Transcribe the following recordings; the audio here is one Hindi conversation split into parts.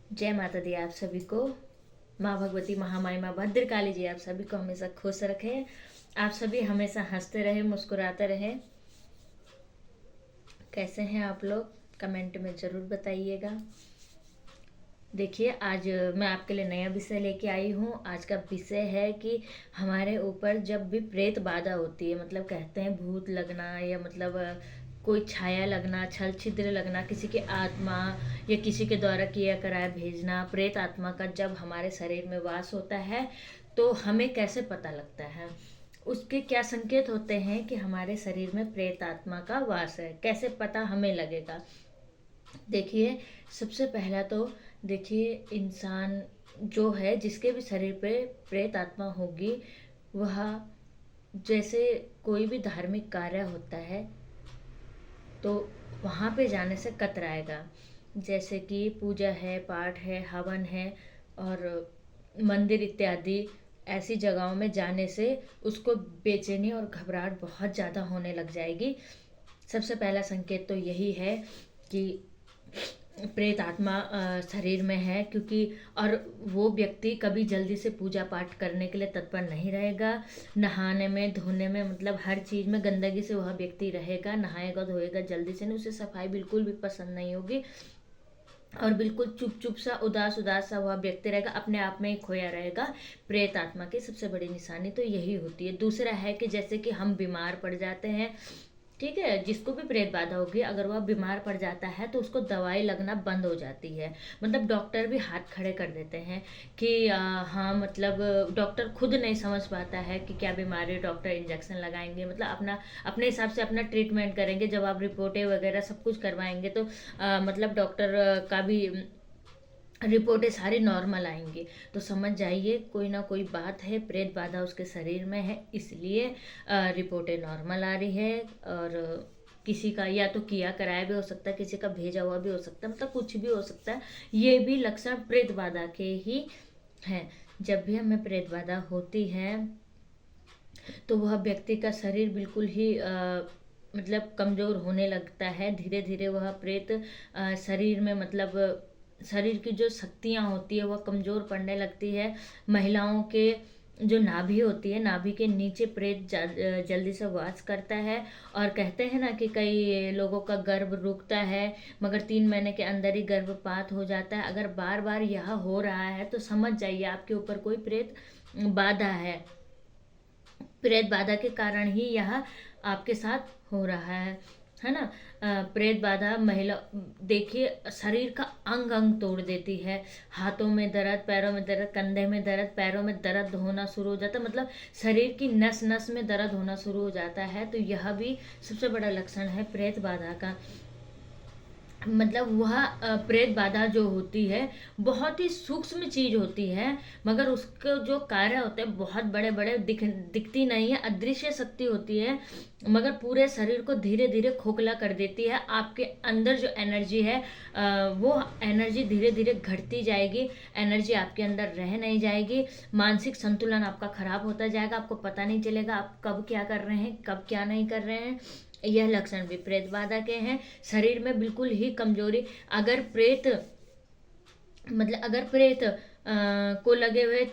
जय माता दी आप सभी को। माँ भगवती महामाई माँ भद्रकाली जी आप सभी को हमेशा खुश रखे। आप सभी हमेशा हंसते रहे, मुस्कुराते रहे। कैसे हैं आप लोग, कमेंट में ज़रूर बताइएगा। देखिए, आज मैं आपके लिए नया विषय लेके आई हूँ। आज का विषय है कि हमारे ऊपर जब भी प्रेत बाधा होती है, मतलब कहते हैं भूत लगना या मतलब कोई छाया लगना, छल छिद्र लगना, किसी की आत्मा या किसी के द्वारा किया कराया भेजना, प्रेत आत्मा का जब हमारे शरीर में वास होता है तो हमें कैसे पता लगता है, उसके क्या संकेत होते हैं कि हमारे शरीर में प्रेत आत्मा का वास है, कैसे पता हमें लगेगा। देखिए, सबसे पहला तो देखिए, इंसान जो है जिसके भी शरीर पे प्रेत आत्मा होगी, वह जैसे कोई भी धार्मिक कार्य होता है तो वहाँ पे जाने से कतराएगा। जैसे कि पूजा है, पाठ है, हवन है और मंदिर इत्यादि ऐसी जगहों में जाने से उसको बेचैनी और घबराहट बहुत ज़्यादा होने लग जाएगी। सबसे पहला संकेत तो यही है कि प्रेत आत्मा शरीर में है, क्योंकि और वो व्यक्ति कभी जल्दी से पूजा पाठ करने के लिए तत्पर नहीं रहेगा। नहाने में, धोने में, मतलब हर चीज़ में गंदगी से वह व्यक्ति रहेगा, नहाएगा धोएगा जल्दी से नहीं, उसे सफाई बिल्कुल भी पसंद नहीं होगी और बिल्कुल चुप चुप सा, उदास उदास सा वह व्यक्ति रहेगा, अपने आप में ही खोया रहेगा। प्रेत आत्मा की सबसे बड़ी निशानी तो यही होती है। दूसरा है कि जैसे कि हम बीमार पड़ जाते हैं, ठीक है, जिसको भी प्रेत बाधा होगी, अगर वह बीमार पड़ जाता है तो उसको दवाई लगना बंद हो जाती है। मतलब डॉक्टर भी हाथ खड़े कर देते हैं कि हाँ, मतलब डॉक्टर खुद नहीं समझ पाता है कि क्या बीमारी है, डॉक्टर इंजेक्शन लगाएंगे, मतलब अपना अपने हिसाब से अपना ट्रीटमेंट करेंगे। जब आप रिपोर्टें वगैरह सब कुछ करवाएंगे तो मतलब डॉक्टर का भी रिपोर्टें सारी नॉर्मल आएंगी, तो समझ जाइए कोई ना कोई बात है, प्रेत बाधा उसके शरीर में है, इसलिए रिपोर्टें नॉर्मल आ रही है। और किसी का या तो किया कराया भी हो सकता है, किसी का भेजा हुआ भी हो सकता है, मतलब कुछ भी हो सकता है। ये भी लक्षण प्रेत बाधा के ही हैं। जब भी हमें प्रेत बाधा होती है तो वह व्यक्ति का शरीर बिल्कुल ही मतलब कमज़ोर होने लगता है। धीरे धीरे वह प्रेत शरीर में, मतलब शरीर की जो शक्तियाँ होती है वह कमज़ोर पड़ने लगती है। महिलाओं के जो नाभि होती है, नाभि के नीचे प्रेत जल्दी से वास करता है। और कहते हैं ना कि कई लोगों का गर्भ रुकता है, मगर 3 महीने के अंदर ही गर्भपात हो जाता है। अगर बार बार यह हो रहा है तो समझ जाइए आपके ऊपर कोई प्रेत बाधा है। प्रेत बाधा के कारण ही यह आपके साथ हो रहा है ना। प्रेत बाधा महिला, देखिए, शरीर का अंग अंग तोड़ देती है। हाथों में दर्द, पैरों में दर्द, कंधे में दर्द, पैरों में दर्द होना शुरू हो जाता है, मतलब शरीर की नस नस में दर्द होना शुरू हो जाता है। तो यह भी सबसे बड़ा लक्षण है प्रेत बाधा का। मतलब वह प्रेत बाधा जो होती है बहुत ही सूक्ष्म चीज होती है, मगर उसका जो कार्य होते हैं बहुत बड़े बड़े दिखती नहीं है, अदृश्य शक्ति होती है, मगर पूरे शरीर को धीरे धीरे खोखला कर देती है। आपके अंदर जो एनर्जी है वो एनर्जी धीरे धीरे घटती जाएगी, एनर्जी आपके अंदर रह नहीं जाएगी, मानसिक संतुलन आपका खराब होता जाएगा, आपको पता नहीं चलेगा आप कब क्या कर रहे हैं, कब क्या नहीं कर रहे हैं। यह लक्षण भी प्रेत बाधा के हैं। शरीर में बिल्कुल ही कमजोरी, अगर प्रेत, मतलब अगर प्रेत को लगे हुए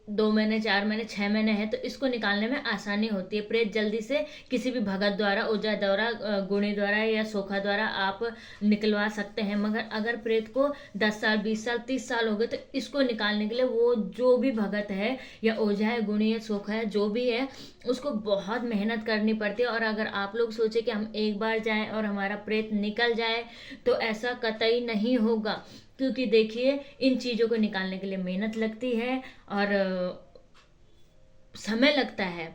2 महीने, 4 महीने, 6 महीने है तो इसको निकालने में आसानी होती है। प्रेत जल्दी से किसी भी भगत द्वारा, ओझा द्वारा, गुणी द्वारा या सोखा द्वारा आप निकलवा सकते हैं। मगर अगर प्रेत को 10 साल, 20 साल, 30 साल हो गए तो इसको निकालने के लिए वो जो भी भगत है या ओझा है, गुणी है, सोखा है, जो भी है, उसको बहुत मेहनत करनी पड़ती है। और अगर आप लोग सोचे कि हम एक बार जाएं और हमारा प्रेत निकल जाए, तो ऐसा कतई नहीं होगा। क्योंकि देखिए, इन चीज़ों को निकालने के लिए मेहनत लगती है और समय लगता है।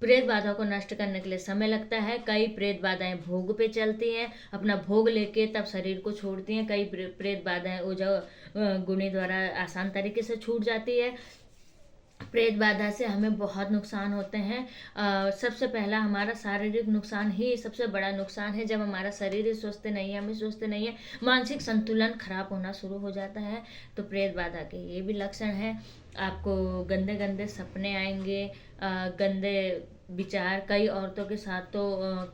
प्रेत बाधा को नष्ट करने के लिए समय लगता है। कई प्रेत बाधाएं भोग पे चलती हैं, अपना भोग लेके तब शरीर को छोड़ती हैं। कई प्रेत बाधाएं ओझा गुणी द्वारा आसान तरीके से छूट जाती है। प्रेत बाधा से हमें बहुत नुकसान होते हैं। सबसे पहला हमारा शारीरिक नुकसान ही सबसे बड़ा नुकसान है। जब हमारा शरीर ही स्वस्थ नहीं है, हम ही स्वस्थ नहीं है, मानसिक संतुलन खराब होना शुरू हो जाता है। तो प्रेत बाधा के ये भी लक्षण है। आपको गंदे गंदे सपने आएंगे, गंदे विचार। कई औरतों के साथ तो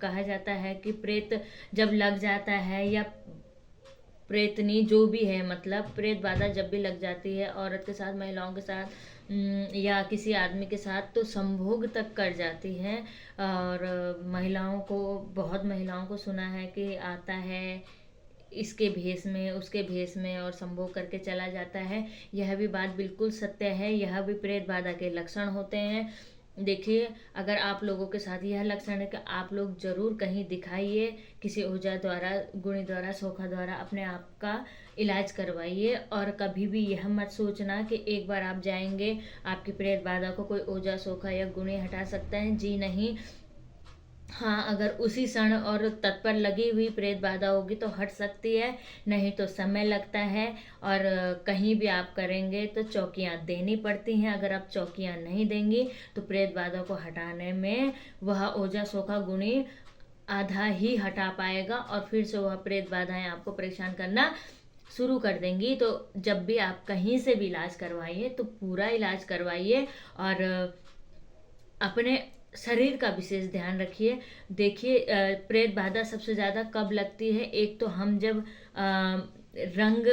कहा जाता है कि प्रेत जब लग जाता है या प्रेतनी जो भी है, मतलब प्रेत बाधा जब भी लग जाती है औरत के साथ, महिलाओं के साथ, या किसी आदमी के साथ, तो संभोग तक कर जाती है। और महिलाओं को, बहुत महिलाओं को सुना है कि आता है इसके भेष में, उसके भेष में, और संभोग करके चला जाता है। यह भी बात बिल्कुल सत्य है, यह भी प्रेत बाधा के लक्षण होते हैं। देखिए, अगर आप लोगों के साथ यह लक्षण है कि आप लोग जरूर कहीं दिखाइए, किसी ओझा द्वारा, गुणी द्वारा, सोखा द्वारा अपने आप का इलाज करवाइए। और कभी भी यह मत सोचना कि एक बार आप जाएंगे आपकी प्रेत बाधा को कोई ओझा, सोखा या गुणी हटा सकता है। जी नहीं। हाँ, अगर उसी क्षण और तत्पर लगी हुई प्रेत बाधा होगी तो हट सकती है, नहीं तो समय लगता है। और कहीं भी आप करेंगे तो चौकियाँ देनी पड़ती हैं। अगर आप चौकियाँ नहीं देंगी तो प्रेत बाधा को हटाने में वह ओझा, सोखा, गुणी आधा ही हटा पाएगा, और फिर से वह प्रेत बाधाएं आपको परेशान करना शुरू कर देंगी। तो जब भी आप कहीं से भी इलाज करवाइए तो पूरा इलाज करवाइए, और अपने शरीर का विशेष ध्यान रखिए। देखिए, प्रेत बाधा सबसे ज़्यादा कब लगती है? एक तो हम जब रंग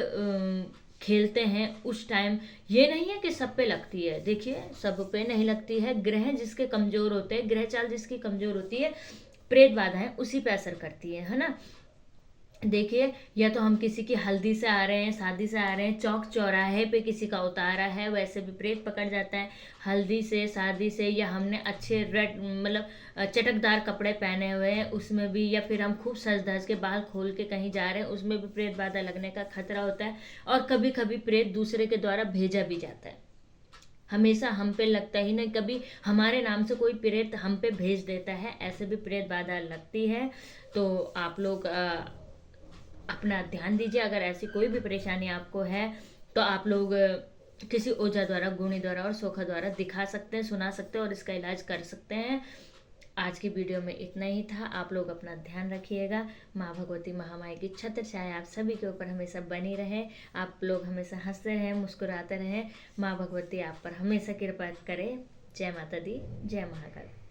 खेलते हैं उस टाइम। ये नहीं है कि सब पे लगती है, देखिए सब पे नहीं लगती है। ग्रह जिसके कमजोर होते हैं, ग्रह चाल जिसकी कमजोर होती है, प्रेत बाधाएं उसी पे असर करती है ना। देखिए, या तो हम किसी की हल्दी से आ रहे हैं, शादी से आ रहे हैं, चौक चौराहे पे किसी का उतारा है, वैसे भी प्रेत पकड़ जाता है। हल्दी से, शादी से, या हमने अच्छे रेड, मतलब चटकदार कपड़े पहने हुए हैं उसमें भी, या फिर हम खूब सज धज के बाल खोल के कहीं जा रहे हैं, उसमें भी प्रेत बाधा लगने का खतरा होता है। और कभी कभी प्रेत दूसरे के द्वारा भेजा भी जाता है, हमेशा हम पे लगता ही नहीं, कभी हमारे नाम से कोई प्रेत हम पे भेज देता है, ऐसे भी प्रेत बाधा लगती है। तो आप लोग अपना ध्यान दीजिए। अगर ऐसी कोई भी परेशानी आपको है तो आप लोग किसी ओझा द्वारा, गुणी द्वारा और सोखा द्वारा दिखा सकते हैं, सुना सकते हैं और इसका इलाज कर सकते हैं। आज की वीडियो में इतना ही था। आप लोग अपना ध्यान रखिएगा। माँ भगवती, महामाई की छत्र छाया आप सभी के ऊपर हमेशा बनी रहे। आप लोग हमेशा हंसते रहें, मुस्कुराते रहें। माँ भगवती आप पर हमेशा कृपा करे। जय माता दी, जय महाकाल।